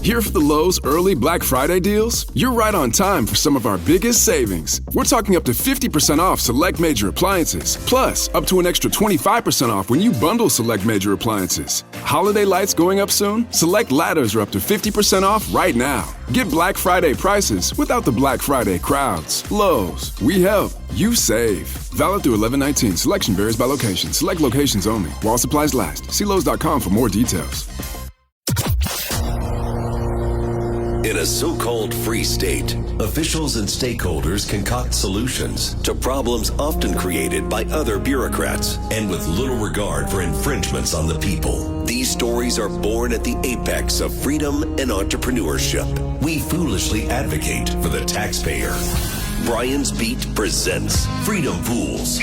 Here for the Lowe's early Black Friday deals? You're right on time for some of our biggest savings. We're talking up to 50% off select major appliances. Plus, up to an extra 25% off when you bundle select major appliances. Holiday lights going up soon? Select ladders are up to 50% off right now. Get Black Friday prices without the Black Friday crowds. Lowe's, we help, you save. Valid through 11/19. Selection varies by location. Select locations only. While supplies last. See Lowe's.com for more details. In a so-called free state, officials and stakeholders concoct solutions to problems often created by other bureaucrats and with little regard for infringements on the people. These stories are born at the apex of freedom and entrepreneurship. We foolishly advocate for the taxpayer. Brian's Beat presents Freedom Fools.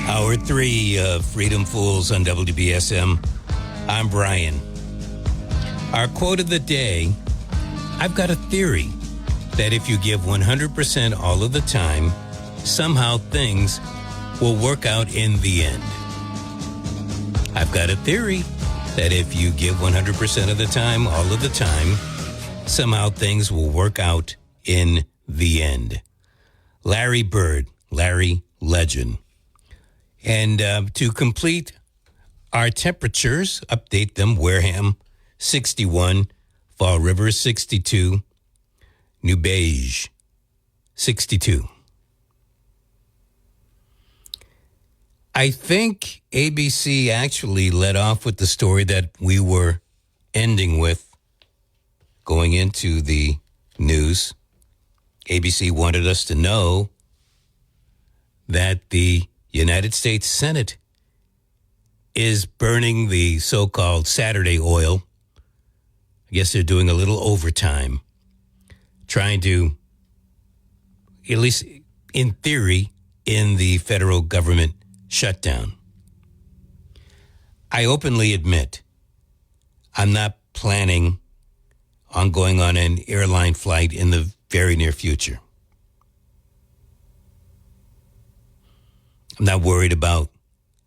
Hour 3 of Freedom Fools on WBSM. I'm Brian. Our quote of the day: I've got a theory that if you give 100% all of the time, somehow things will work out in the end. I've got a theory that if you give 100% of the time, all of the time, somehow things will work out in the end. Larry Bird, Larry Legend. And to complete our temperatures, update them: Wareham 61, Fall River 62, New Beige 62. I think ABC actually led off with the story that we were ending with going into the news. ABC wanted us to know that the United States Senate is burning the so-called Saturday oil. I guess they're doing a little overtime, trying to, at least in theory, end the federal government shutdown. I openly admit I'm not planning on going on an airline flight in the very near future. I'm not worried about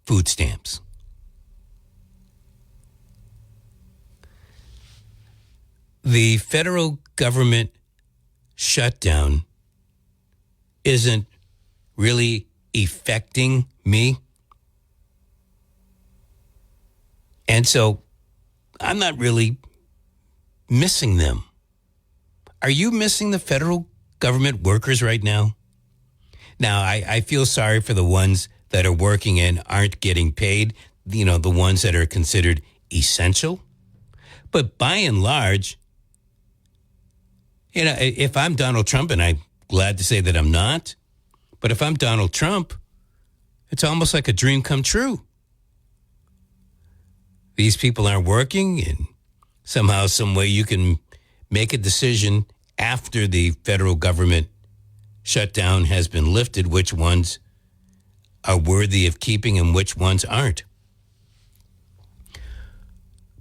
food stamps. The federal government shutdown isn't really affecting me. And so I'm not really missing them. Are you missing the federal government workers right now? Now, I feel sorry for the ones that are working and aren't getting paid, you know, the ones that are considered essential. But by and large, you know, if I'm Donald Trump, and I'm glad to say that I'm not, but if I'm Donald Trump, it's almost like a dream come true. These people aren't working, and somehow, some way you can make a decision after the federal government shutdown has been lifted, which ones are worthy of keeping and which ones aren't.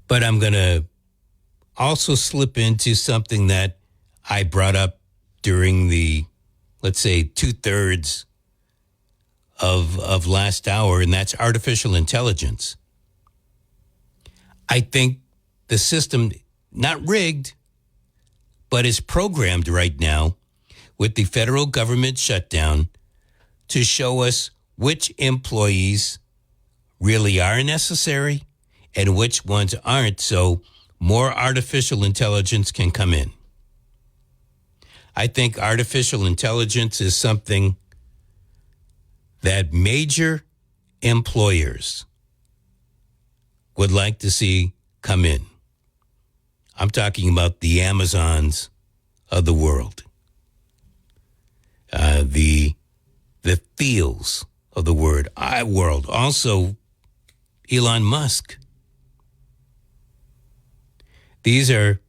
But I'm going to also slip into something that I brought up during the, let's say, 2/3 of last hour, and that's artificial intelligence. I think the system, not rigged, but is programmed right now with the federal government shutdown to show us which employees really are necessary and which ones aren't, so more artificial intelligence can come in. I think artificial intelligence is something that major employers would like to see come in. I'm talking about the Amazons of the world, the Thiels of the world, also Elon Musk. These are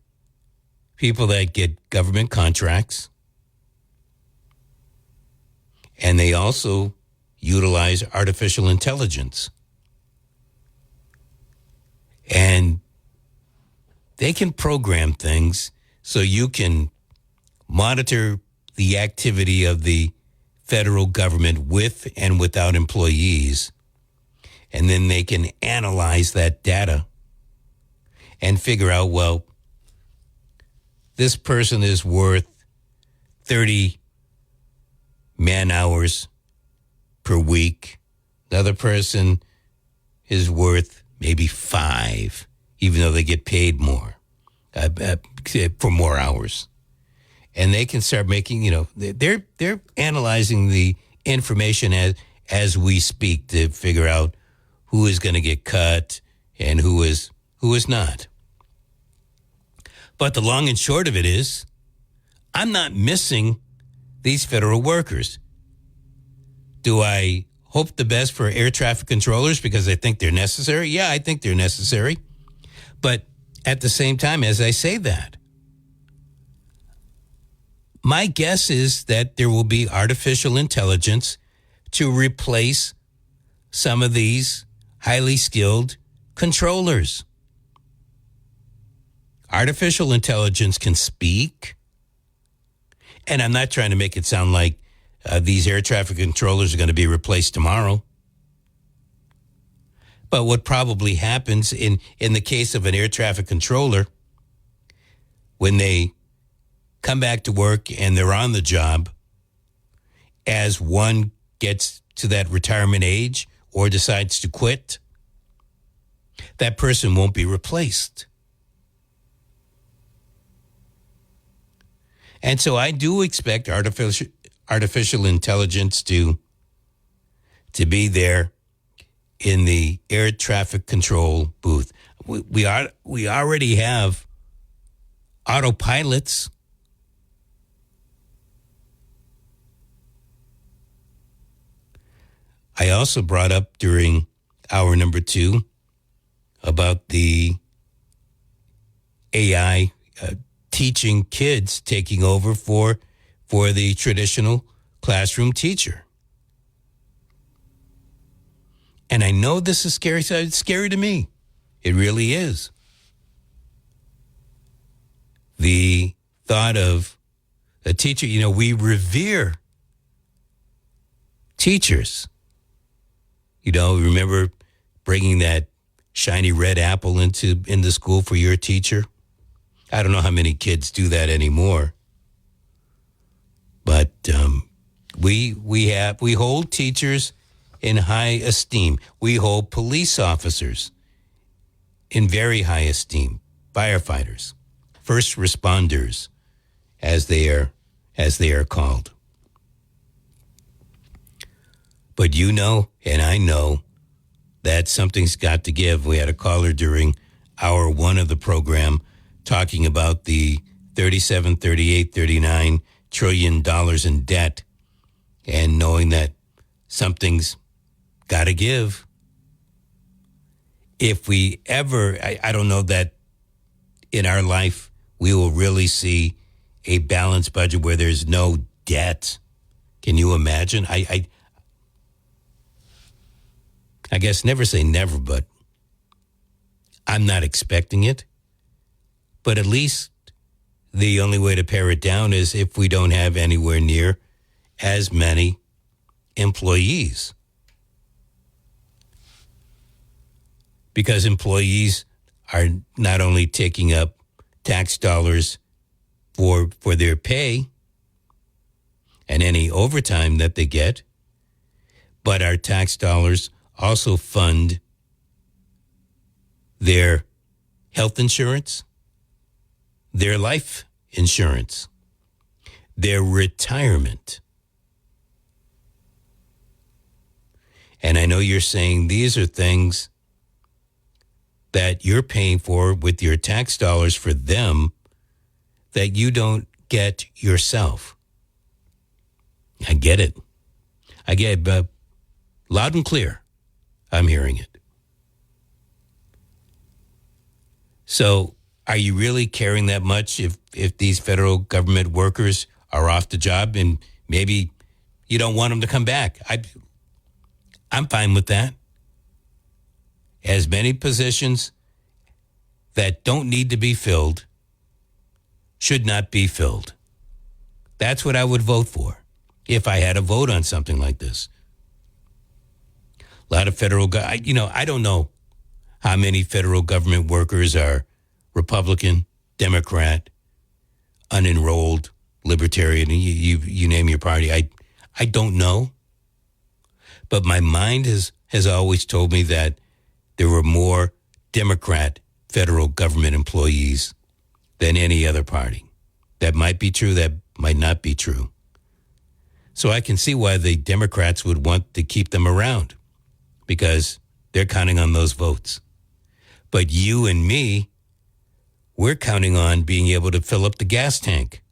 people that get government contracts, and they also utilize artificial intelligence. And they can program things so you can monitor the activity of the federal government with and without employees. And then they can analyze that data and figure out, well, this person is worth 30 man hours per week. Another person is worth maybe 5, even though they get paid more for more hours. And they can start making, they're analyzing the information as we speak to figure out who is going to get cut and who is not. But the long and short of it is, I'm not missing these federal workers. Do I hope the best for air traffic controllers because I think they're necessary? Yeah, I think they're necessary. But at the same time, as I say that, my guess is that there will be artificial intelligence to replace some of these highly skilled controllers. Artificial intelligence can speak. And I'm not trying to make it sound like these air traffic controllers are going to be replaced tomorrow. But what probably happens in the case of an air traffic controller, when they come back to work and they're on the job, as one gets to that retirement age or decides to quit, that person won't be replaced. And so I do expect artificial intelligence to be there in the air traffic control booth. We already have autopilots. I also brought up during hour number 2 about the AI teaching kids taking over for the traditional classroom teacher. And I know this is scary. So it's scary to me. It really is. The thought of a teacher, we revere teachers. Remember bringing that shiny red apple into school for your teacher? I don't know how many kids do that anymore. But we hold teachers in high esteem. We hold police officers in very high esteem. Firefighters, first responders, as they are called. But and I know that something's got to give. We had a caller during hour 1 of the program talking about the $37, $38, $39 trillion in debt, and knowing that something's got to give. If we ever, I don't know that in our life we will really see a balanced budget where there's no debt. Can you imagine? I guess never say never, but I'm not expecting it. But at least the only way to pare it down is if we don't have anywhere near as many employees. Because employees are not only taking up tax dollars for their pay and any overtime that they get, but our tax dollars also fund their health insurance, their life insurance, their retirement. And I know you're saying these are things that you're paying for with your tax dollars for them that you don't get yourself. I get it. I get it, loud and clear. I'm hearing it. So are you really caring that much if these federal government workers are off the job and maybe you don't want them to come back? I'm fine with that. As many positions that don't need to be filled should not be filled. That's what I would vote for if I had a vote on something like this. A lot of federal, I don't know how many federal government workers are Republican, Democrat. unenrolled libertarian, you name your party. I don't know. But my mind has always told me that there were more Democrat federal government employees than any other party. That might be true, that might not be true. So I can see why the Democrats would want to keep them around, because they're counting on those votes. But you and me, we're counting on being able to fill up the gas tank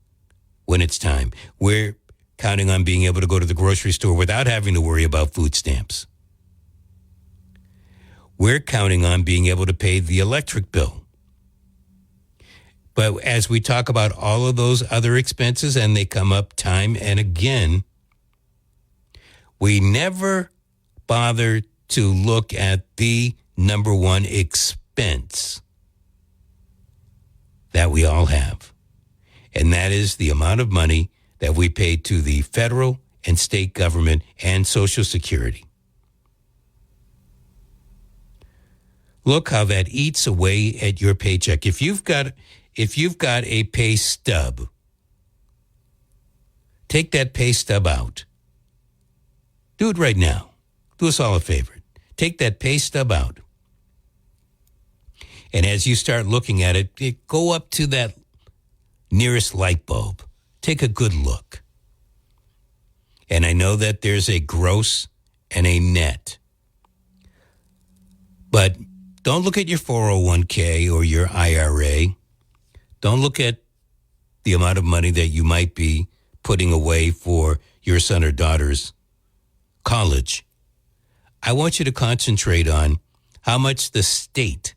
when it's time. We're counting on being able to go to the grocery store without having to worry about food stamps. We're counting on being able to pay the electric bill. But as we talk about all of those other expenses, and they come up time and again, we never bother to look at the number one expense that we all have. And that is the amount of money that we pay to the federal and state government and Social Security. Look how that eats away at your paycheck. If you've got a pay stub, take that pay stub out. Do it right now. Do us all a favor. Take that pay stub out. And as you start looking at it, go up to that nearest light bulb. Take a good look. And I know that there's a gross and a net. But don't look at your 401k or your IRA. Don't look at the amount of money that you might be putting away for your son or daughter's college. I want you to concentrate on how much the state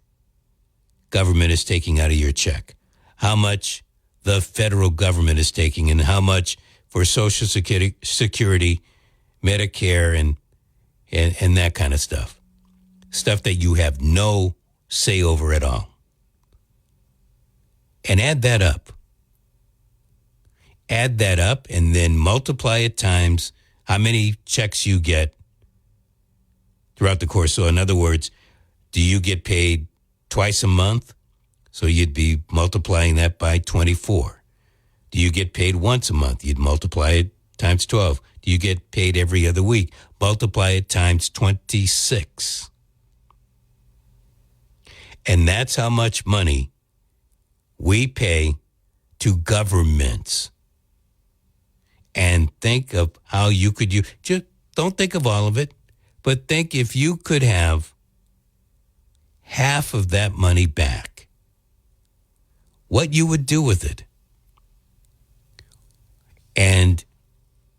government is taking out of your check, how much the federal government is taking, and how much for Social Security, Medicare, and that kind of stuff. Stuff that you have no say over at all. And add that up. Add that up and then multiply it times how many checks you get throughout the course. So in other words, do you get paid twice a month? So you'd be multiplying that by 24. Do you get paid once a month? You'd multiply it times 12. Do you get paid every other week? Multiply it times 26. And that's how much money we pay to governments. And think of how you could use, just don't think of all of it, but think if you could have half of that money back, what you would do with it. And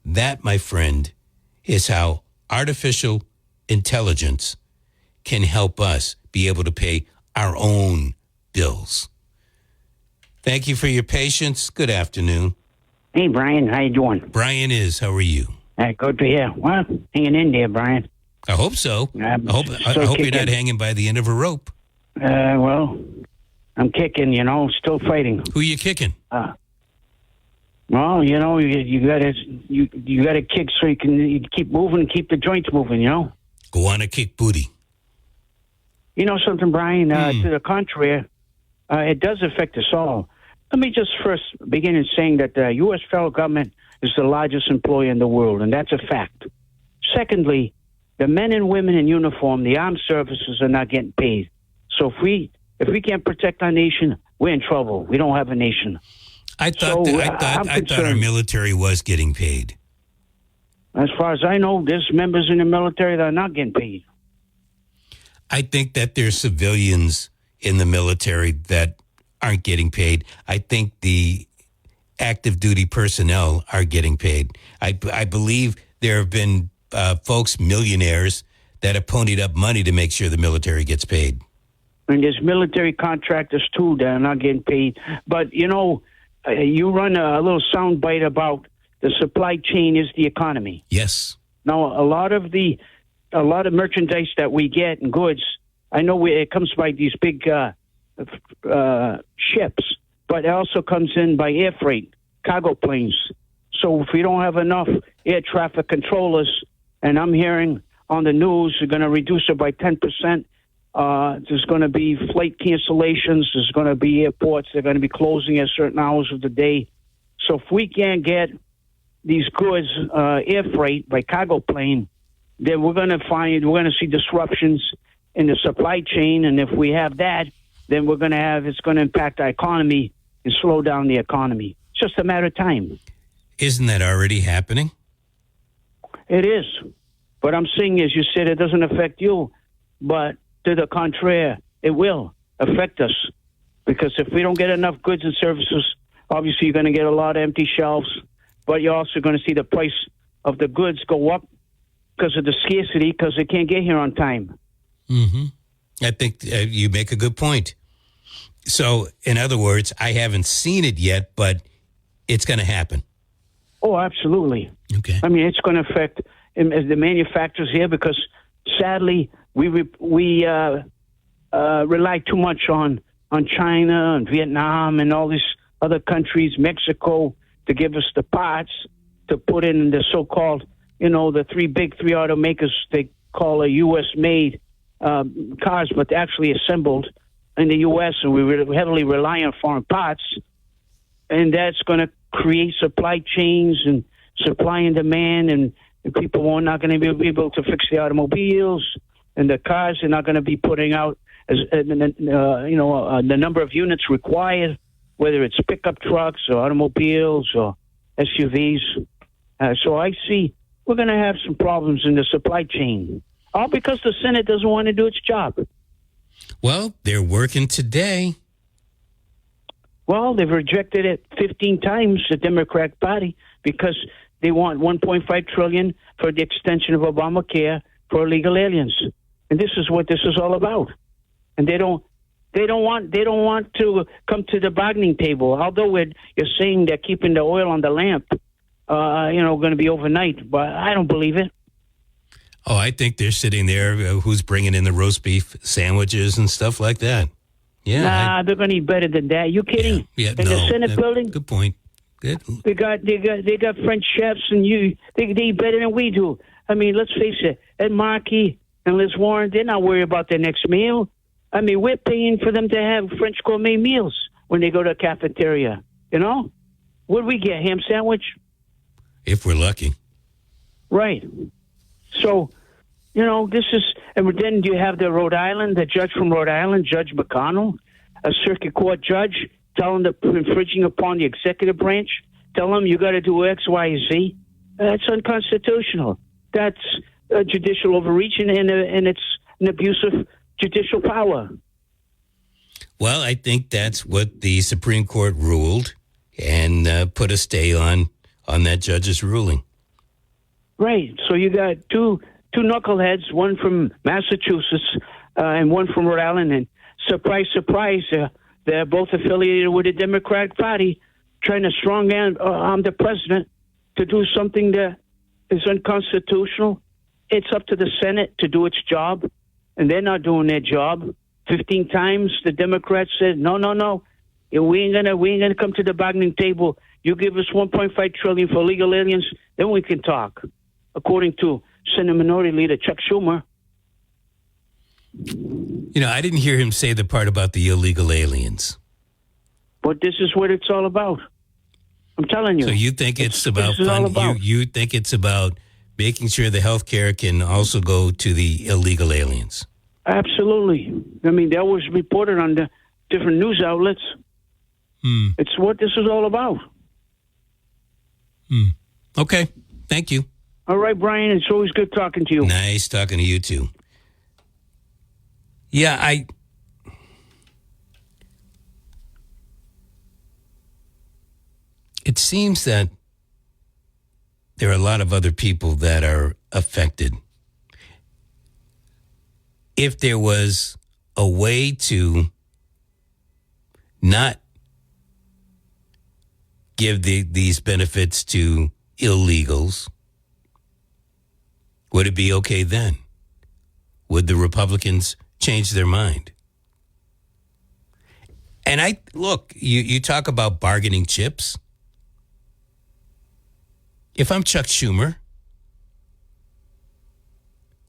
that, my friend, is how artificial intelligence can help us be able to pay our own bills. Thank you for your patience. Good afternoon. Hey, Brian. How you doing? Brian is. How are you? Good to hear. Well, hanging in there, Brian. I hope so. I hope you're not hanging by the end of a rope. Well, I'm kicking, still fighting. Who you kicking? Well, you gotta kick so you can keep moving and keep the joints moving, Go on and kick booty. You know something, Brian? To the contrary, it does affect us all. Let me just first begin in saying that the U.S. federal government is the largest employer in the world, and that's a fact. Secondly, the men and women in uniform, the armed services, are not getting paid. So if we can't protect our nation, we're in trouble. We don't have a nation. I thought our military was getting paid. As far as I know, there's members in the military that are not getting paid. I think that there's civilians in the military that aren't getting paid. I think the active duty personnel are getting paid. I believe there have been folks, millionaires, that have ponied up money to make sure the military gets paid. And there's military contractors, too, that are not getting paid. But, you run a little sound bite about the supply chain is the economy. Yes. Now, a lot of merchandise that we get and goods, I know it comes by these big ships, but it also comes in by air freight, cargo planes. So if we don't have enough air traffic controllers, and I'm hearing on the news they're going to reduce it by 10%, There's going to be flight cancellations. There's going to be airports. They're going to be closing at certain hours of the day. So if we can't get these goods air freight by cargo plane, then we're going to see disruptions in the supply chain. And if we have that, then it's going to impact our economy and slow down the economy. It's just a matter of time. Isn't that already happening? It is. But I'm saying, as you said, it doesn't affect you. But to the contrary, it will affect us. Because if we don't get enough goods and services, obviously you're going to get a lot of empty shelves. But you're also going to see the price of the goods go up because of the scarcity, because they can't get here on time. Mm-hmm. I think you make a good point. So, in other words, I haven't seen it yet, but it's going to happen. Oh, absolutely. Okay. I mean, it's going to affect the manufacturers here because, sadly, we rely too much on China and Vietnam and all these other countries, Mexico, to give us the parts to put in the so-called, the three automakers they call a U.S.-made cars, but actually assembled in the U.S., and we heavily rely on foreign parts, and that's going to create supply chains and supply and demand, and people are not going to be able to fix the automobiles, and the cars are not going to be putting out the number of units required, whether it's pickup trucks or automobiles or SUVs. So I see we're going to have some problems in the supply chain, all because the Senate doesn't want to do its job. Well, they're working today. Well, they've rejected it 15 times, the Democratic Party, because they want $1.5 trillion for the extension of Obamacare for illegal aliens. And this is what this is all about. And they don't want to come to the bargaining table. Although you're saying they're keeping the oil on the lamp, going to be overnight, but I don't believe it. Oh, I think they're sitting there. Who's bringing in the roast beef sandwiches and stuff like that? Yeah, they're going to eat better than that. You kidding? Yeah, in the Senate building. Good point. Good. They got French chefs, and they eat better than we do. I mean, let's face it. Ed Markey and Liz Warren, they're not worried about their next meal. I mean, we're paying for them to have French gourmet meals when they go to a cafeteria. What do we get? Ham sandwich? If we're lucky. Right. So, this is, and then you have the judge from Rhode Island, Judge McConnell, a circuit court judge, telling them infringing upon the executive branch, tell them you got to do X, Y, Z. That's unconstitutional. That's a judicial overreach, and it's an abuse of judicial power. Well, I think that's what the Supreme Court ruled and put a stay on that judge's ruling. Right. So you got two knuckleheads, one from Massachusetts and one from Rhode Island, and surprise, surprise, they're both affiliated with the Democratic Party, trying to strong arm the president to do something that is unconstitutional. It's up to the Senate to do its job, and they're not doing their job. 15 times the Democrats said, no, we ain't gonna come to the bargaining table. You give us $1.5 trillion for illegal aliens, then we can talk. According to Senate Minority Leader Chuck Schumer. I didn't hear him say the part about the illegal aliens. But this is what it's all about. I'm telling you. So you think it's about you think it's about making sure the health care can also go to the illegal aliens? Absolutely. I mean, that was reported on the different news outlets. It's what this is all about. Okay. Thank you. All right, Brian. It's always good talking to you. Nice talking to you, too. Yeah, it seems that there are a lot of other people that are affected. If there was a way to not give these benefits to illegals, would it be okay then? Would the Republicans change their mind? And you talk about bargaining chips. If I'm Chuck Schumer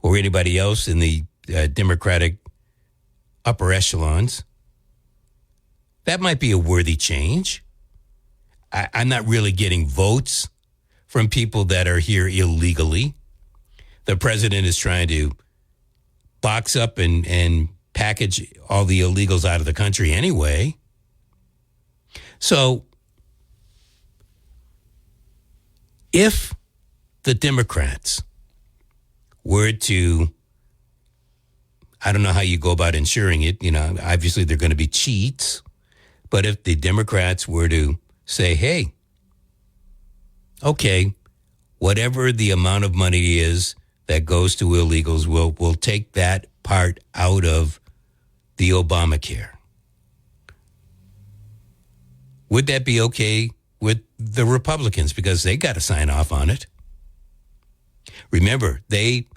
or anybody else in the Democratic upper echelons. That might be a worthy change. I'm not really getting votes from people that are here illegally. The president is trying to box up and package all the illegals out of the country anyway. So if the Democrats were to, I don't know how you go about ensuring it, obviously they're going to be cheats, but if the Democrats were to say, hey, okay, whatever the amount of money is that goes to illegals, we'll take that part out of the Obamacare. Would that be okay with the Republicans? Because they got to sign off on it. Remember, they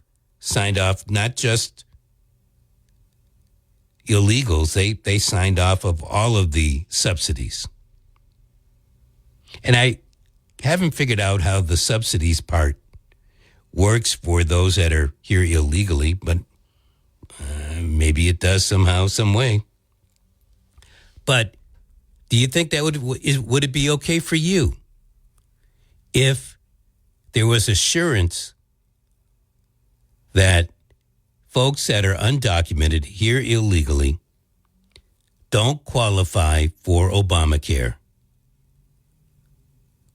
signed off not just illegals, they signed off of all of the subsidies. And I haven't figured out how the subsidies part works for those that are here illegally, but maybe it does somehow, some way. But do you think that would it be okay for you if there was assurance that folks that are undocumented here illegally don't qualify for Obamacare?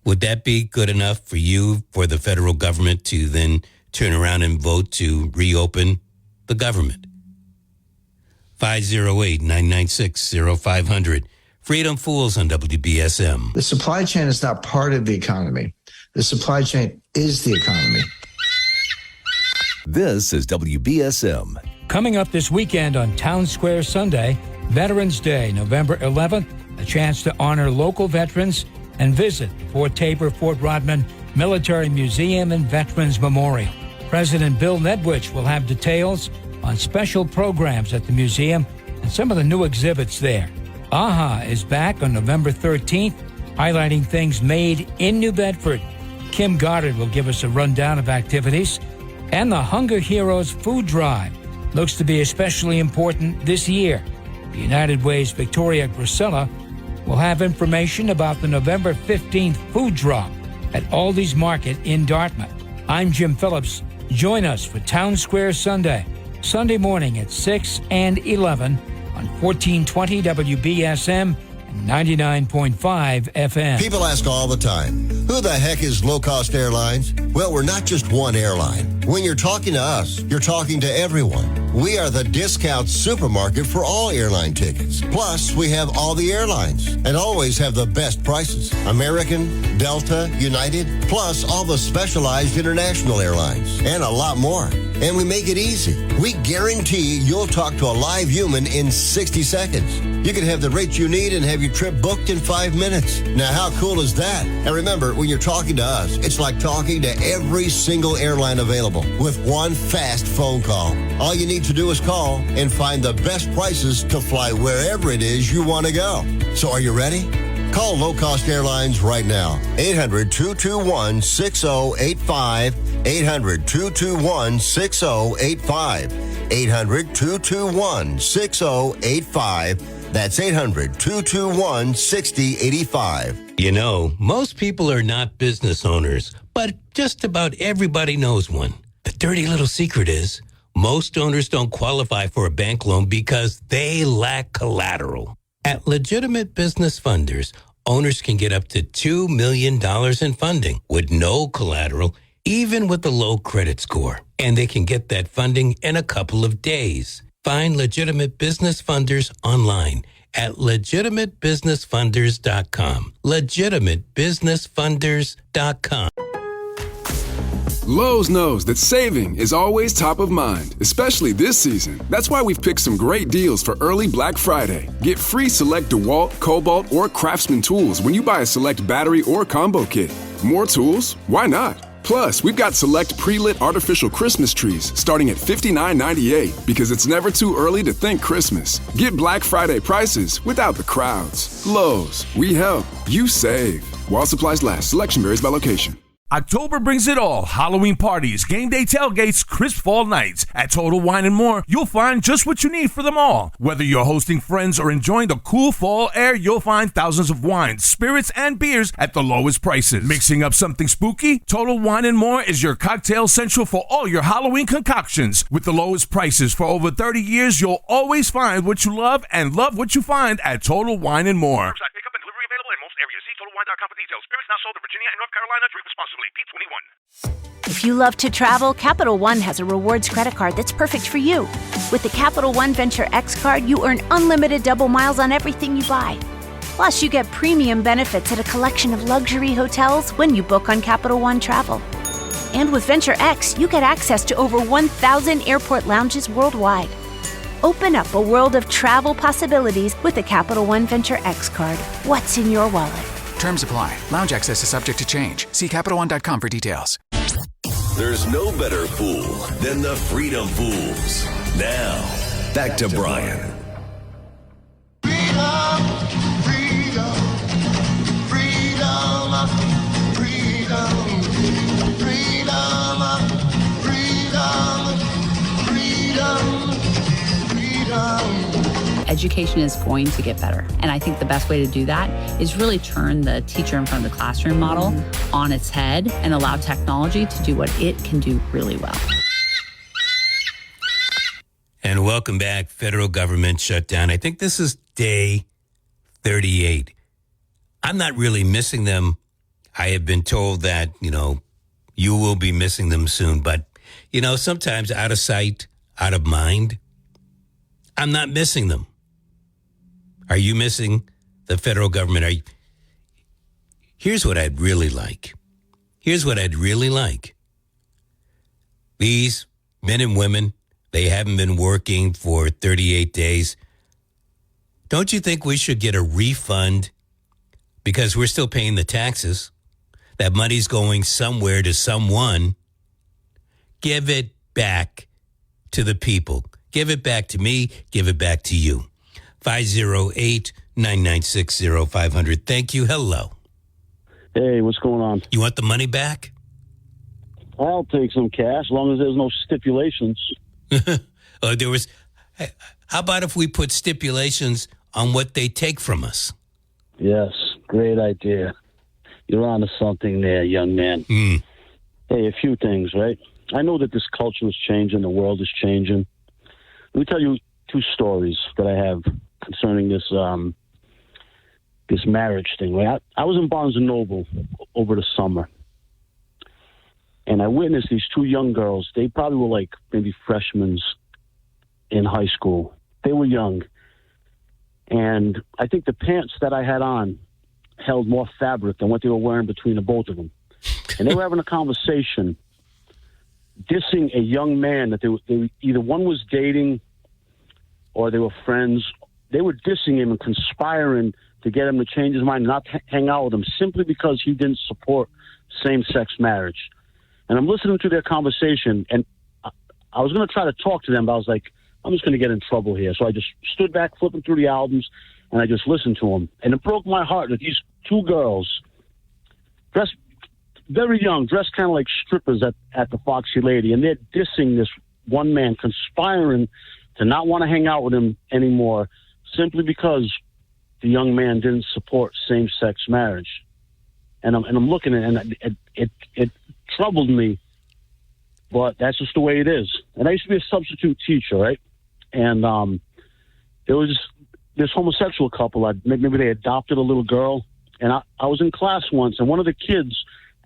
Would that be good enough for you, for the federal government to then turn around and vote to reopen the government? 508-996-0500. Freedom Fools on WBSM. The supply chain is not part of the economy. The supply chain is the economy. This is WBSM. Coming up this weekend on Town Square Sunday, Veterans Day, November 11th, a chance to honor local veterans and visit Fort Tabor, Fort Rodman Military Museum and Veterans Memorial. President Bill Nedwich will have details on special programs at the museum and some of the new exhibits there. AHA is back on November 13th, highlighting things made in New Bedford. Kim Goddard will give us a rundown of activities. And the Hunger Heroes Food Drive looks to be especially important this year. The United Way's Victoria Grisella will have information about the November 15th food drop at Aldi's Market in Dartmouth. I'm Jim Phillips. Join us for Town Square Sunday, Sunday morning at 6 and 11 on 1420 WBSM and 99.5 FM. People ask all the time, who the heck is Low Cost Airlines? Well, we're not just one airline. When you're talking to us, you're talking to everyone. We are the discount supermarket for all airline tickets. Plus, we have all the airlines and always have the best prices. American, Delta, United, plus all the specialized international airlines and a lot more. And we make it easy. We guarantee you'll talk to a live human in 60 seconds. You can have the rates you need and have your trip booked in 5 minutes. Now, how cool is that? And remember, when you're talking to us, it's like talking to every single airline available with one fast phone call. All you need to do is call and find the best prices to fly wherever it is you want to go. So are you ready? Call Low Cost Airlines right now. 800-221-6085. 800-221-6085. 800-221-6085. That's 800-221-6085. You know, most people are not business owners, but just about everybody knows one. The dirty little secret is most owners don't qualify for a bank loan because they lack collateral. At Legitimate Business Funders, owners can get up to $2 million in funding with no collateral, even with a low credit score. And they can get that funding in a couple of days. Find Legitimate Business Funders online at legitimatebusinessfunders.com. Legitimatebusinessfunders.com. Lowe's knows that saving is always top of mind, especially this season. That's why we've picked some great deals for early Black Friday. Get free select DeWalt, Cobalt, or Craftsman tools when you buy a select battery or combo kit. More tools? Why not? Plus, we've got select pre-lit artificial Christmas trees starting at $59.98 because it's never too early to think Christmas. Get Black Friday prices without the crowds. Lowe's, we help, you save. While supplies last, selection varies by location. October brings it all. Halloween parties, game day tailgates, crisp fall nights. At Total Wine & More, you'll find just what you need for them all. Whether you're hosting friends or enjoying the cool fall air, you'll find thousands of wines, spirits, and beers at the lowest prices. Mixing up something spooky? Total Wine & More is your cocktail central for all your Halloween concoctions. With the lowest prices for over 30 years, you'll always find what you love and love what you find at Total Wine & More. Pickup and delivery available in most areas. See TotalWine.com for details. Spirits not sold in Virginia and North Carolina. Drink responsibly. B21. If you love to travel, Capital One has a rewards credit card that's perfect for you. With the Capital One Venture X card, you earn unlimited double miles on everything you buy. Plus, you get premium benefits at a collection of luxury hotels when you book on Capital One Travel. And with Venture X, you get access to over 1,000 airport lounges worldwide. Open up a world of travel possibilities with the Capital One Venture X card. What's in your wallet? Terms apply. Lounge access is subject to change. See CapitalOne.com for details. There's no better fool than the Freedom Fools. Now, back to Brian. Freedom, freedom, freedom, freedom, freedom, freedom, freedom. Education is going to get better. And I think the best way to do that is really turn the teacher in front of the classroom model on its head and allow technology to do what it can do really well. And welcome back. Federal government shutdown. I think this is day 38. I'm not really missing them. I have been told that, you will be missing them soon. But, sometimes out of sight, out of mind. I'm not missing them. Are you missing the federal government? Here's what I'd really like. These men and women, they haven't been working for 38 days. Don't you think we should get a refund? Because we're still paying the taxes. That money's going somewhere to someone. Give it back to the people. Give it back to me. Give it back to you. 508-996-0500. Thank you. Hello. Hey, what's going on? You want the money back? I'll take some cash, as long as there's no stipulations. How about if we put stipulations on what they take from us? Yes, great idea. You're onto something there, young man. Hey, a few things, right? I know that this culture is changing. The world is changing. Let me tell you two stories that I have concerning this this marriage thing. Right? I was in Barnes & Noble over the summer, and I witnessed these two young girls. They probably were like maybe freshmen in high school. They were young, and I think the pants that I had on held more fabric than what they were wearing between the both of them. And they were having a conversation, dissing a young man that they either one was dating or they were friends. They were dissing him and conspiring to get him to change his mind, not hang out with him, simply because he didn't support same-sex marriage. And I'm listening to their conversation, and I was going to try to talk to them, but I was like, I'm just going to get in trouble here. So I just stood back, flipping through the albums, and I just listened to them. And it broke my heart that these two girls, dressed very young, dressed kind of like strippers at the Foxy Lady, and they're dissing this one man, conspiring to not want to hang out with him anymore, simply because the young man didn't support same-sex marriage. And I'm looking at it, and it troubled me, but that's just the way it is. And I used to be a substitute teacher, right? And there was this homosexual couple. Maybe they adopted a little girl, and I was in class once, and one of the kids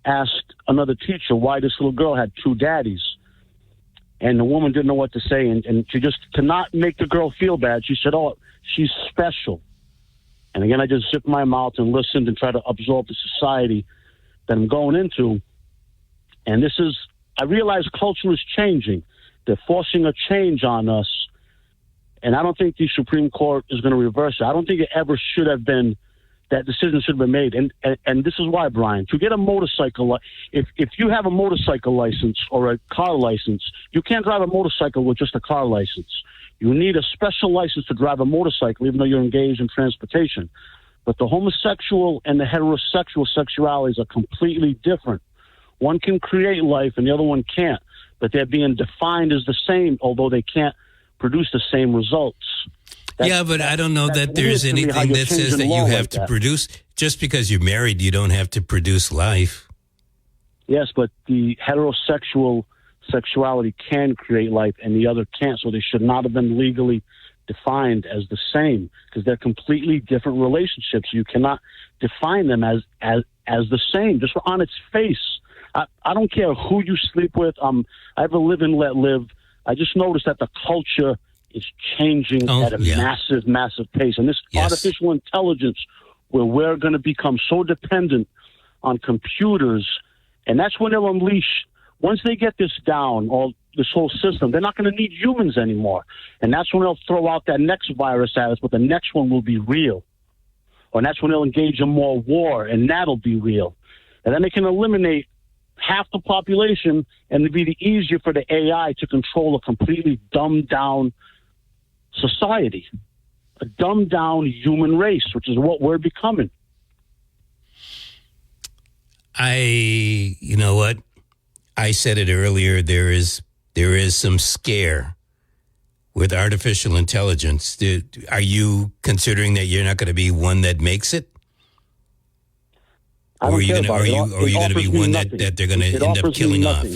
asked another teacher why this little girl had two daddies. And the woman didn't know what to say, and she just, to not make the girl feel bad, she said, "Oh, she's special." And again, I just zipped my mouth and listened and tried to absorb the society that I'm going into. And I realize culture is changing. They're forcing a change on us. And I don't think the Supreme Court is going to reverse it. I don't think it ever should have been, that decision should have been made. And this is why, Brian, to get a motorcycle, if you have a motorcycle license or a car license, you can't drive a motorcycle with just a car license. You need a special license to drive a motorcycle, even though you're engaged in transportation. But the homosexual and the heterosexual sexualities are completely different. One can create life and the other one can't, but they're being defined as the same, although they can't produce the same results. But I don't know that there's anything that says that you have to produce. Just because you're married, you don't have to produce life. Yes, but the heterosexual sexuality can create life and the other can't, so they should not have been legally defined as the same because they're completely different relationships. You cannot define them as the same, just on its face. I don't care who you sleep with. I have a live and let live. I just noticed that the culture is changing at a massive, massive pace. And this artificial intelligence, where we're going to become so dependent on computers, and that's when they'll unleash, once they get this down, this whole system, they're not going to need humans anymore. And that's when they'll throw out that next virus at us, but the next one will be real. Or that's when they'll engage in more war, and that'll be real. And then they can eliminate half the population, and it'd be easier for the AI to control a completely dumbed-down society, a dumbed-down human race, which is what we're becoming. You know what? I said it earlier, there is some scare with artificial intelligence. Are you considering that you're not going to be one that makes it? Or are you going to be one that they're going to end up killing off?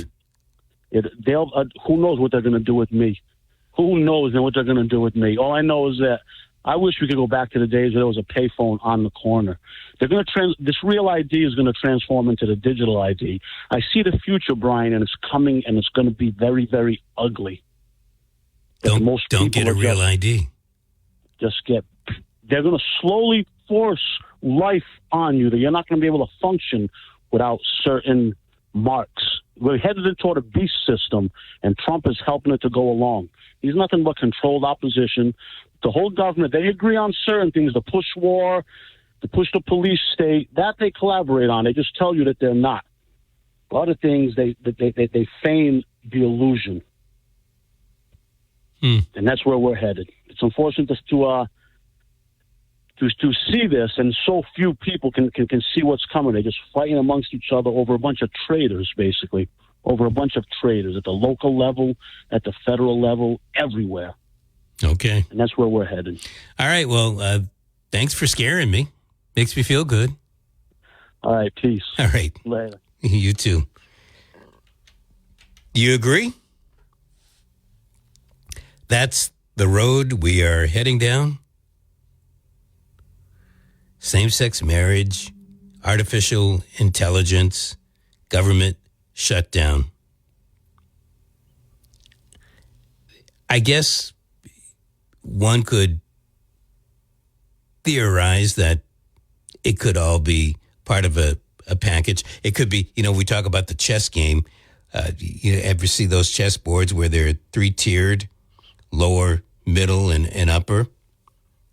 Who knows what they're going to do with me? Who knows what they're going to do with me? All I know is that I wish we could go back to the days where there was a payphone on the corner. They're going to this real ID is going to transform into the digital ID. I see the future, Brian, and it's coming, and it's going to be very, very ugly. Don't get a real ID. They're going to slowly force life on you that you're not going to be able to function without certain marks. We're headed toward a beast system, and Trump is helping it to go along. He's nothing but controlled opposition. The whole government, they agree on certain things, to push war, to push the police state, that they collaborate on. They just tell you that they're not. Other things, they feign the illusion. And that's where we're headed. It's unfortunate to see this, and so few people can see what's coming. They're just fighting amongst each other over a bunch of traitors, basically, over a bunch of traitors at the local level, at the federal level, everywhere. Okay. And that's where we're headed. All right. Well, thanks for scaring me. Makes me feel good. All right. Peace. All right. Later. You too. You agree? That's the road we are heading down. Same-sex marriage, artificial intelligence, government shutdown. I guess one could theorize that it could all be part of a package. It could be, we talk about the chess game. You ever see those chess boards where they're three-tiered, lower, middle, and upper?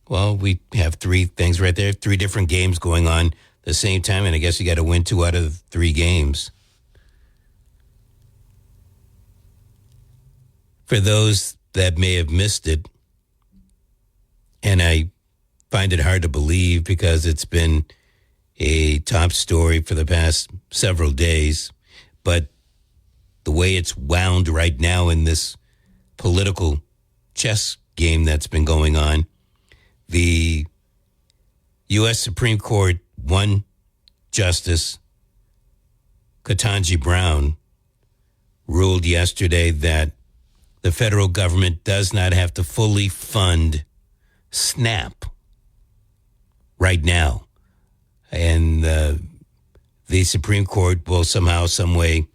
Well, we have three things right there, three different games going on at the same time, and I guess you got to win 2 out of 3 games. For those that may have missed it, and I find it hard to believe because it's been a top story for the past several days, but the way it's wound right now in this political chess game that's been going on, the U.S. Supreme Court, one Justice Ketanji Brown ruled yesterday that the federal government does not have to fully fund SNAP right now. And the Supreme Court will somehow, some way,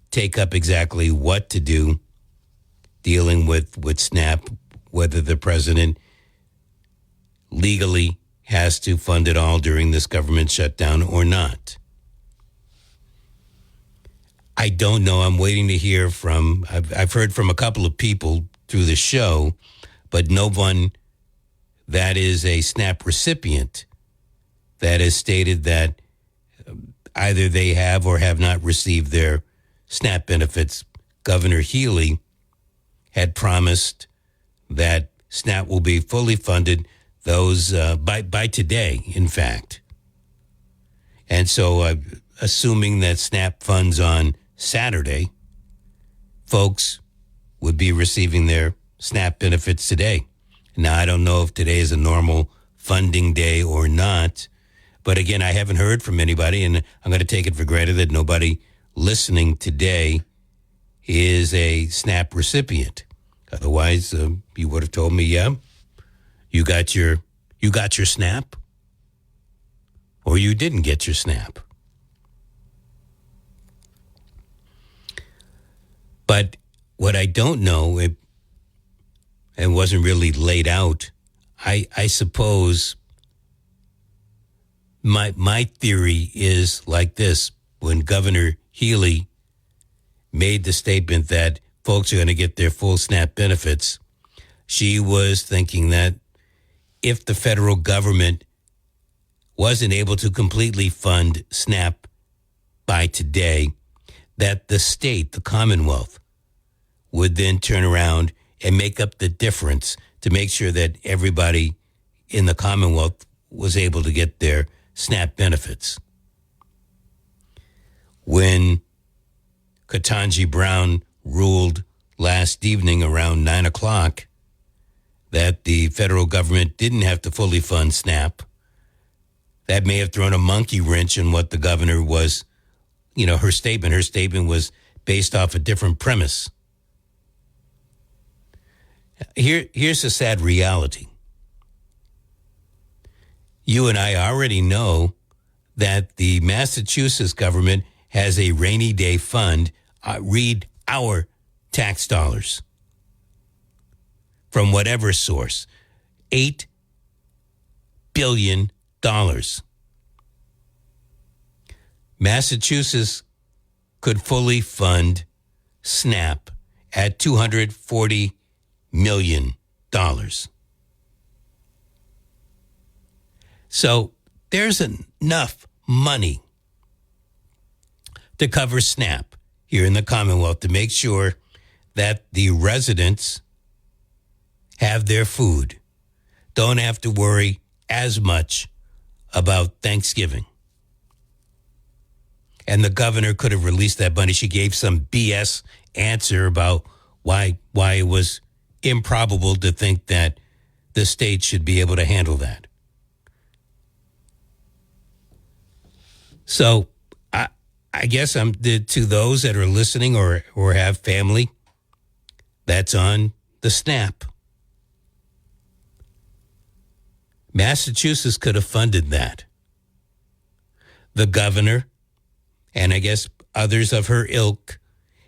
take up exactly what to do dealing with SNAP, whether the president legally has to fund it all during this government shutdown or not. I don't know. I'm waiting to hear from, I've heard from a couple of people through the show, but no one that is a SNAP recipient that has stated that either they have or have not received their SNAP benefits. Governor Healy had promised that SNAP will be fully funded by today, in fact. And so assuming that SNAP funds on Saturday, folks would be receiving their SNAP benefits today. Now, I don't know if today is a normal funding day or not, but again, I haven't heard from anybody, and I'm going to take it for granted that nobody listening today is a SNAP recipient. Otherwise, you would have told me, yeah, you got your SNAP, or you didn't get your SNAP. But what I don't know, it wasn't really laid out, I suppose my theory is like this. When Governor Healy made the statement that folks are going to get their full SNAP benefits, she was thinking that if the federal government wasn't able to completely fund SNAP by today, that the state, the Commonwealth, would then turn around and make up the difference to make sure that everybody in the Commonwealth was able to get their SNAP benefits. When Ketanji Brown ruled last evening around 9 o'clock that the federal government didn't have to fully fund SNAP, that may have thrown a monkey wrench in what the governor was, her statement. Her statement was based off a different premise. Here's a sad reality. You and I already know that the Massachusetts government has a rainy day fund, read our tax dollars, from whatever source, $8 billion. Massachusetts could fully fund SNAP at $240 million. So there's enough money to cover SNAP here in the Commonwealth to make sure that the residents have their food, don't have to worry as much about Thanksgiving. And the governor could have released that money. She gave some BS answer about why it was improbable to think that the state should be able to handle that. So I guess to those that are listening or have family that's on the SNAP, Massachusetts could have funded that. The governor, and I guess others of her ilk,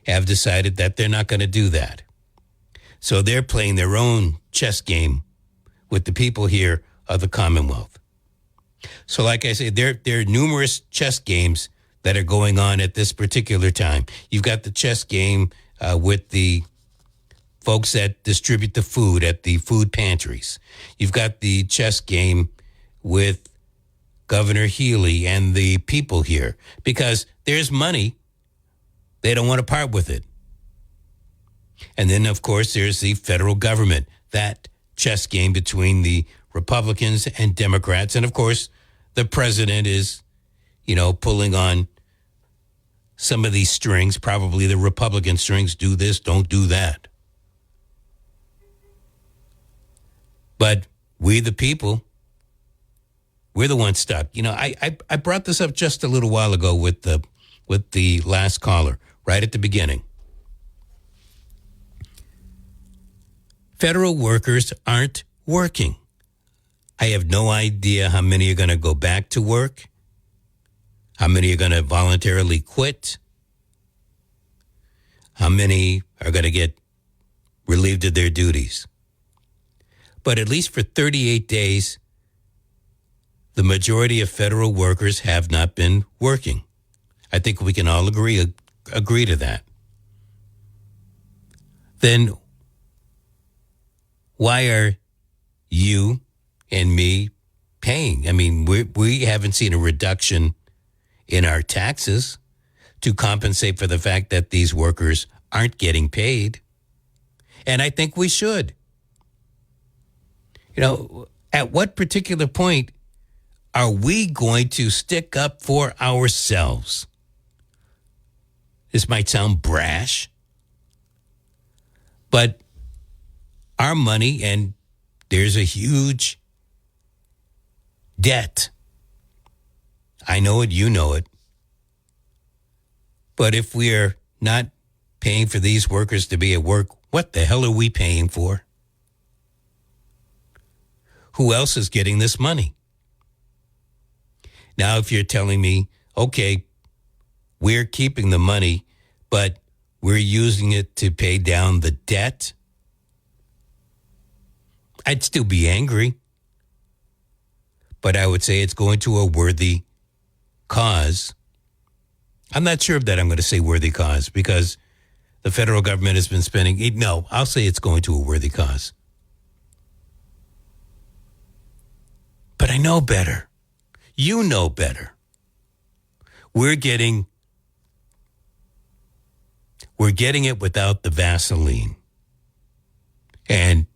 have decided that they're not going to do that. So they're playing their own chess game with the people here of the Commonwealth. So like I say, there are numerous chess games that are going on at this particular time. You've got the chess game with the folks that distribute the food at the food pantries. You've got the chess game with Governor Healy and the people here, because there's money. They don't want to part with it. And then, of course, there's the federal government, that chess game between the Republicans and Democrats. And, of course, the president is, pulling on some of these strings, probably the Republican strings, do this, don't do that. But we, the people, we're the ones stuck. I brought this up just a little while ago with the last caller, right at the beginning. Federal workers aren't working. I have no idea how many are going to go back to work, how many are going to voluntarily quit, how many are going to get relieved of their duties. But at least for 38 days, the majority of federal workers have not been working. I think we can all agree to that. Then why are you and me paying? I mean, we haven't seen a reduction in our taxes to compensate for the fact that these workers aren't getting paid. And I think we should. At what particular point are we going to stick up for ourselves? This might sound brash, but our money, and there's a huge debt. I know it, you know it. But if we're not paying for these workers to be at work, what the hell are we paying for? Who else is getting this money? Now, if you're telling me, okay, we're keeping the money, but we're using it to pay down the debt, I'd still be angry. But I would say it's going to a worthy cause. I'm not sure that I'm going to say worthy cause because the federal government has been spending. No, I'll say it's going to a worthy cause. But I know better. You know better. We're getting it without the Vaseline. And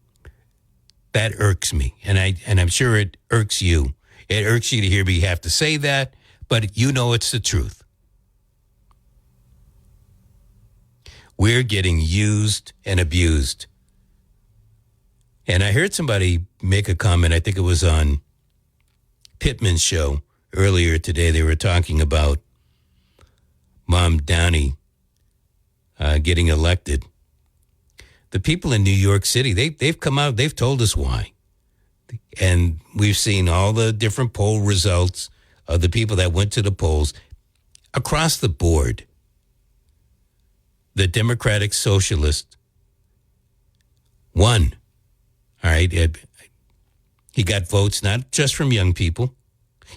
that irks me. And I'm sure it irks you. It irks you to hear me have to say that, but you know it's the truth. We're getting used and abused. And I heard somebody make a comment, I think it was on Pittman's show earlier today. They were talking about Mom Downey getting elected. The people in New York City, they've come out, they've told us why. And we've seen all the different poll results of the people that went to the polls. Across the board, the Democratic Socialist won. All right. He got votes not just from young people.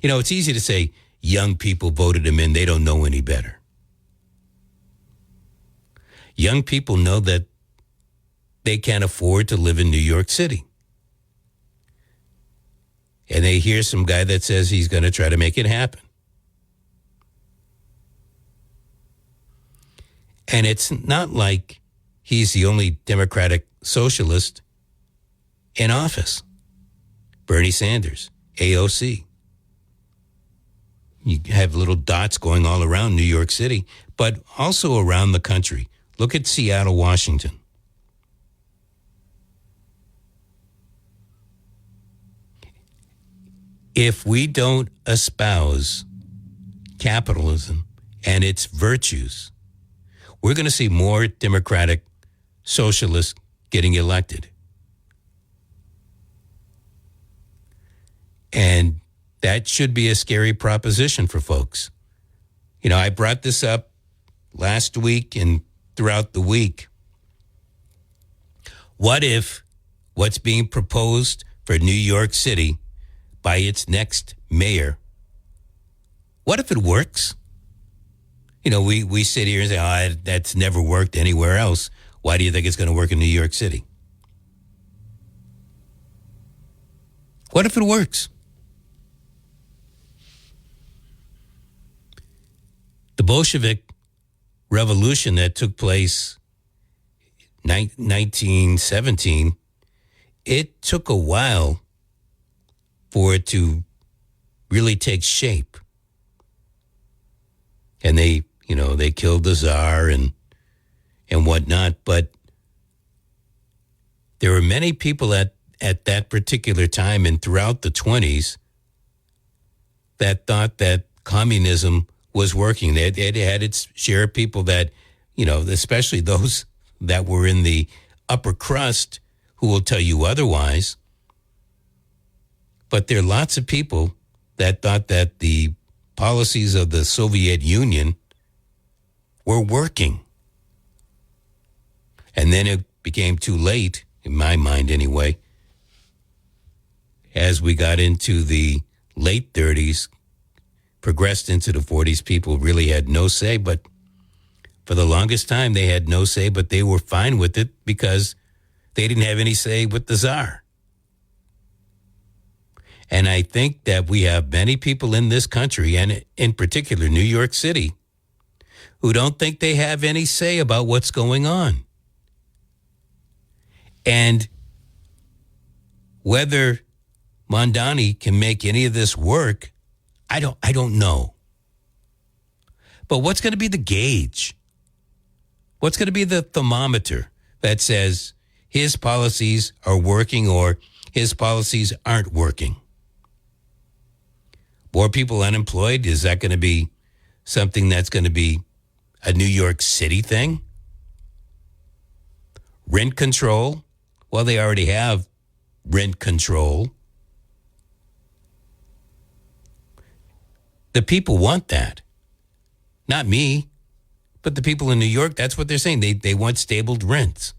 You know, it's easy to say young people voted him in. They don't know any better. Young people know that they can't afford to live in New York City. And they hear some guy that says he's going to try to make it happen. And it's not like he's the only Democratic socialist in office. Bernie Sanders, AOC. You have little dots going all around New York City, but also around the country. Look at Seattle, Washington. If we don't espouse capitalism and its virtues, we're going to see more Democratic socialists getting elected. And that should be a scary proposition for folks. You know, I brought this up last week and throughout the week. What if what's being proposed for New York City by its next mayor, what if it works? You know, we sit here and say, oh, that's never worked anywhere else. Why do you think it's going to work in New York City? What if it works? The Bolshevik Revolution that took place 1917, it took a while for it to really take shape. And they killed the Tsar and whatnot. But there were many people at that particular time and throughout the 20s that thought that communism was working. It had its share of people that, you know, especially those that were in the upper crust who will tell you otherwise. But there are lots of people that thought that the policies of the Soviet Union were working. And then it became too late, in my mind anyway, as we got into the late 30s, progressed into the 40s, people really had no say. But for the longest time, they had no say, but they were fine with it because they didn't have any say with the Tsar. And I think that we have many people in this country, and in particular New York City, who don't think they have any say about what's going on. And whether Mondani can make any of this work, I don't know. But what's going to be the gauge? What's going to be the thermometer that says his policies are working or his policies aren't working? More people unemployed, is that going to be something that's going to be a New York City thing? Rent control? Well, they already have rent control. The people want that. Not me, but the people in New York, that's what they're saying. They want stabled rents.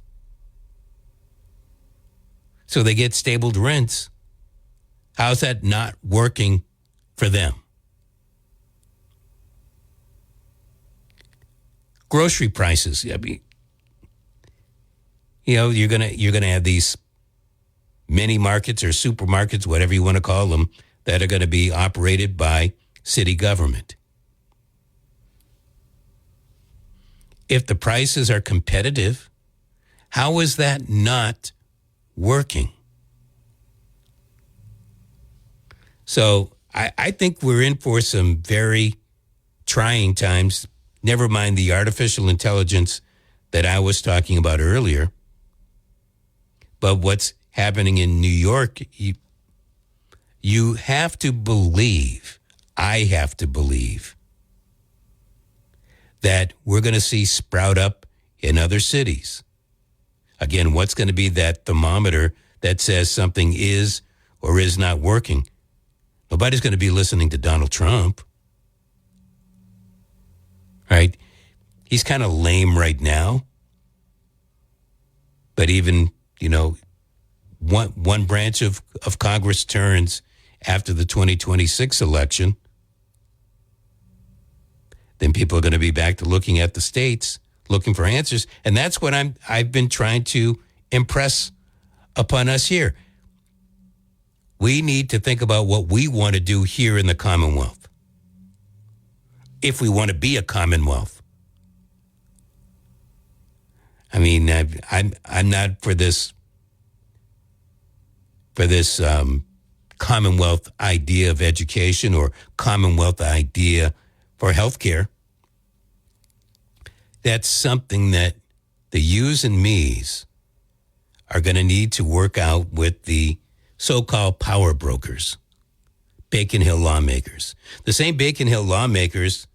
So they get stabled rents. How's that not working for them? Grocery prices. I mean, you know, you're gonna have these mini markets or supermarkets, whatever you want to call them, that are going to be operated by city government. If the prices are competitive, how is that not working? So I think we're in for some very trying times. Never mind the artificial intelligence that I was talking about earlier. But what's happening in New York, you have to believe, I have to believe, that we're going to see sprout up in other cities. Again, what's going to be that thermometer that says something is or is not working? Nobody's going to be listening to Donald Trump. Right? He's kind of lame right now. But even, you know, one branch of Congress turns after the 2026 election, then people are going to be back to looking at the states, looking for answers. And that's what I've been trying to impress upon us here. We need to think about what we want to do here in the Commonwealth, if we want to be a Commonwealth. I mean, I'm not for this Commonwealth idea of education or Commonwealth idea for healthcare. That's something that the yous and me's are going to need to work out with the so-called power brokers, Bacon Hill lawmakers. The same Bacon Hill lawmakers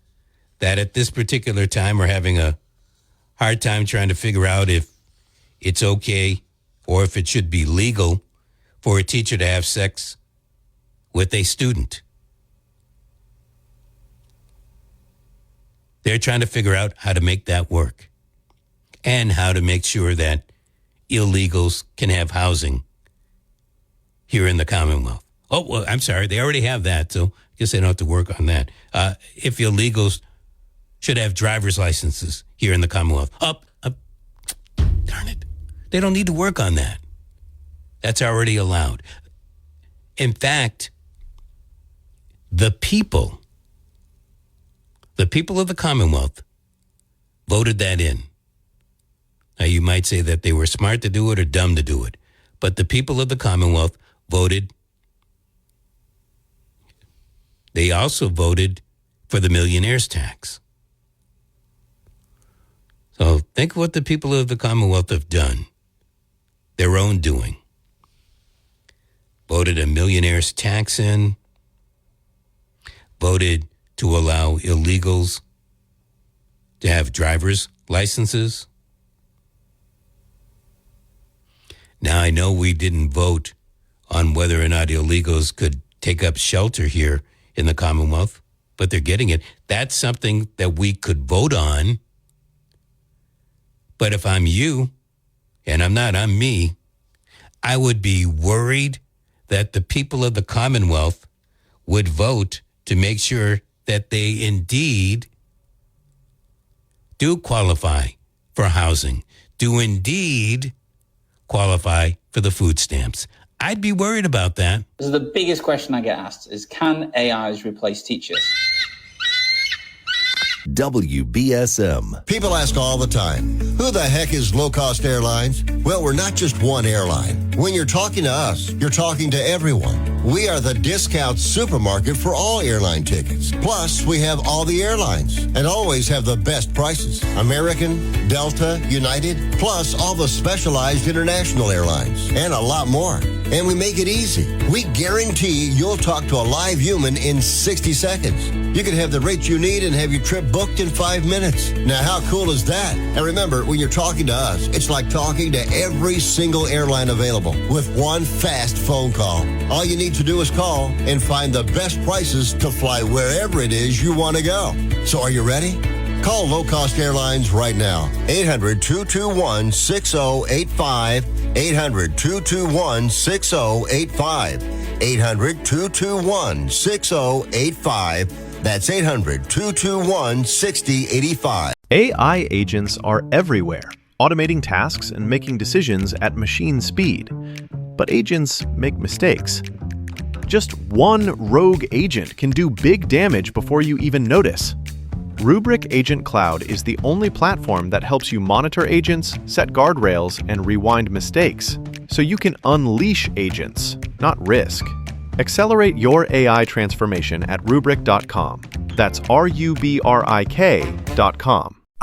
that at this particular time are having a hard time trying to figure out if it's okay or if it should be legal for a teacher to have sex with a student. They're trying to figure out how to make that work and how to make sure that illegals can have housing here in the Commonwealth. Oh, well, I'm sorry. They already have that, so I guess they don't have to work on that. If illegals should have driver's licenses here in the Commonwealth. Darn it. They don't need to work on that. That's already allowed. In fact, the people of the Commonwealth voted that in. Now, you might say that they were smart to do it or dumb to do it, but the people of the Commonwealth voted. They also voted for the millionaire's tax. So think of what the people of the Commonwealth have done, their own doing. Voted a millionaire's tax in, voted to allow illegals to have driver's licenses. Now, I know we didn't vote on whether or not illegals could take up shelter here in the Commonwealth, but they're getting it. That's something that we could vote on. But if I'm you, and I'm not, I'm me, I would be worried that the people of the Commonwealth would vote to make sure that they indeed do qualify for housing, do indeed qualify for the food stamps. I'd be worried about that. So the biggest question I get asked is, can AIs replace teachers? WBSM. People ask all the time, who the heck is low-cost airlines? Well, we're not just one airline. When you're talking to us, you're talking to everyone. We are the discount supermarket for all airline tickets. Plus, we have all the airlines and always have the best prices. American, Delta, United, plus all the specialized international airlines and a lot more. And we make it easy. We guarantee you'll talk to a live human in 60 seconds. You can have the rate you need and have your trip booked in 5 minutes. Now, how cool is that? And remember, when you're talking to us, it's like talking to every single airline available with one fast phone call. All you need to do is call and find the best prices to fly wherever it is you want to go. So are you ready? Call Low Cost Airlines right now. 800-221-6085. 800-221-6085. 800-221-6085. That's 800-221-6085. AI agents are everywhere, automating tasks and making decisions at machine speed. But agents make mistakes. Just one rogue agent can do big damage before you even notice. Rubrik Agent Cloud is the only platform that helps you monitor agents, set guardrails, and rewind mistakes, so you can unleash agents, not risk. Accelerate your AI transformation at Rubrik.com. That's RUBRIK.com.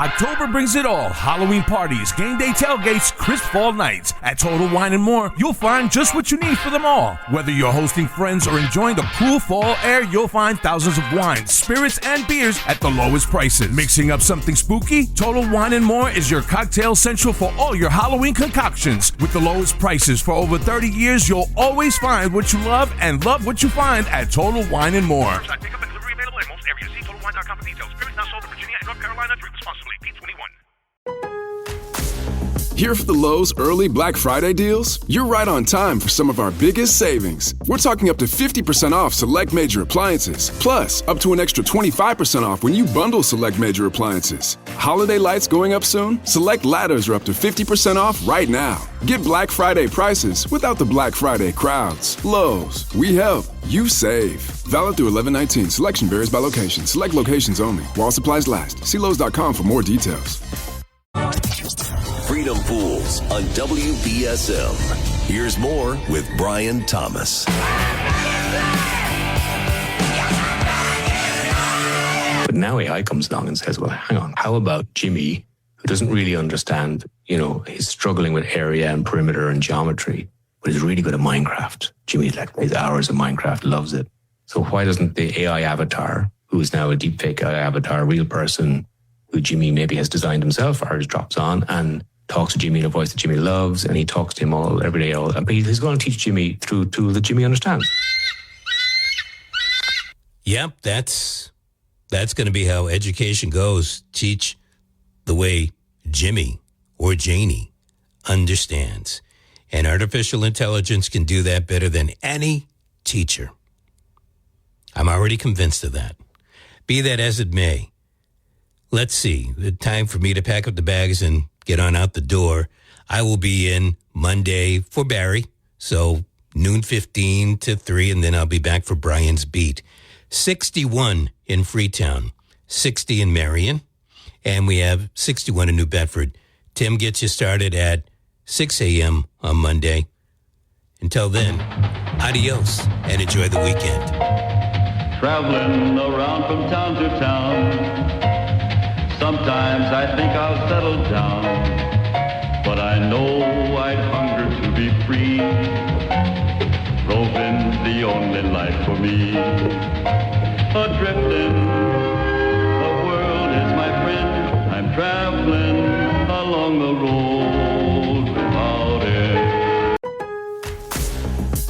October brings it all. Halloween parties, game day tailgates, crisp fall nights. At Total Wine & More, you'll find just what you need for them all. Whether you're hosting friends or enjoying the cool fall air, you'll find thousands of wines, spirits, and beers at the lowest prices. Mixing up something spooky? Total Wine & More is your cocktail central for all your Halloween concoctions. With the lowest prices for over 30 years, you'll always find what you love and love what you find at Total Wine & More. Pickup and delivery available in most areas. See TotalWine.com for details. Spirits not sold in Virginia and North Carolina. Drink responsibly. P21. Here for the Lowe's early Black Friday deals? You're right on time for some of our biggest savings. We're talking up to 50% off select major appliances, plus up to an extra 25% off when you bundle select major appliances. Holiday lights going up soon? Select ladders are up to 50% off right now. Get Black Friday prices without the Black Friday crowds. Lowe's, we help, you save. Valid through 11/19. Selection varies by location. Select locations only. While supplies last. See Lowe's.com for more details. Freedom Fools on WBSM. Here's more with Brian Thomas. But now AI comes along and says, well, hang on, how about Jimmy, who doesn't really understand, he's struggling with area and perimeter and geometry, but he's really good at Minecraft. Jimmy plays hours of Minecraft, loves it. So why doesn't the AI avatar, who is now a deepfake AI avatar, a real person who Jimmy maybe has designed himself, ours drops on and talks to Jimmy in a voice that Jimmy loves, and he talks to him every day. But he's going to teach Jimmy through a tool that Jimmy understands. Yep, that's going to be how education goes. Teach the way Jimmy or Janie understands. And artificial intelligence can do that better than any teacher. I'm already convinced of that. Be that as it may, let's see. The time for me to pack up the bags and get on out the door. I will be in Monday for Barry, so noon 15 to 3, and then I'll be back for Brian's Beat. 61 in Freetown, 60 in Marion, and we have 61 in New Bedford. Tim gets you started at 6 a.m. on Monday. Until then, adios and enjoy the weekend. Traveling around from town to town. Sometimes I think I'll settle down, but I know I'd hunger to be free. Roving's the only life for me. Adrifting, the world is my friend. I'm traveling along the road without it.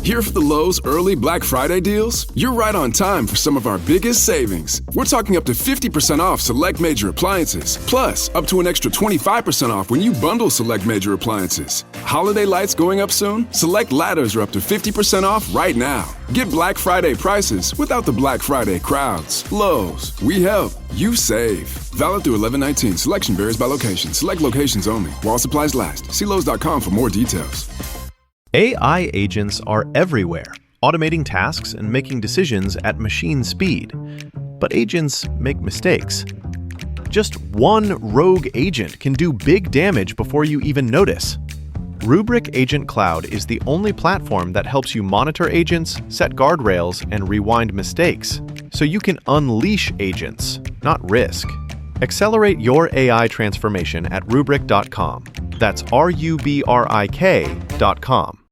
Here for the Lowe's early Black Friday deals? You're right on time for some of our biggest savings. We're talking up to 50% off select major appliances, plus up to an extra 25% off when you bundle select major appliances. Holiday lights going up soon? Select ladders are up to 50% off right now. Get Black Friday prices without the Black Friday crowds. Lowe's, we help, you save. Valid through 11/19. Selection varies by location. Select locations only. While supplies last. See Lowe's.com for more details. AI agents are everywhere, automating tasks and making decisions at machine speed. But agents make mistakes. Just one rogue agent can do big damage before you even notice. Rubrik Agent Cloud is the only platform that helps you monitor agents, set guardrails, and rewind mistakes, so you can unleash agents, not risk. Accelerate your AI transformation at Rubrik.com. That's RUBRIK.com.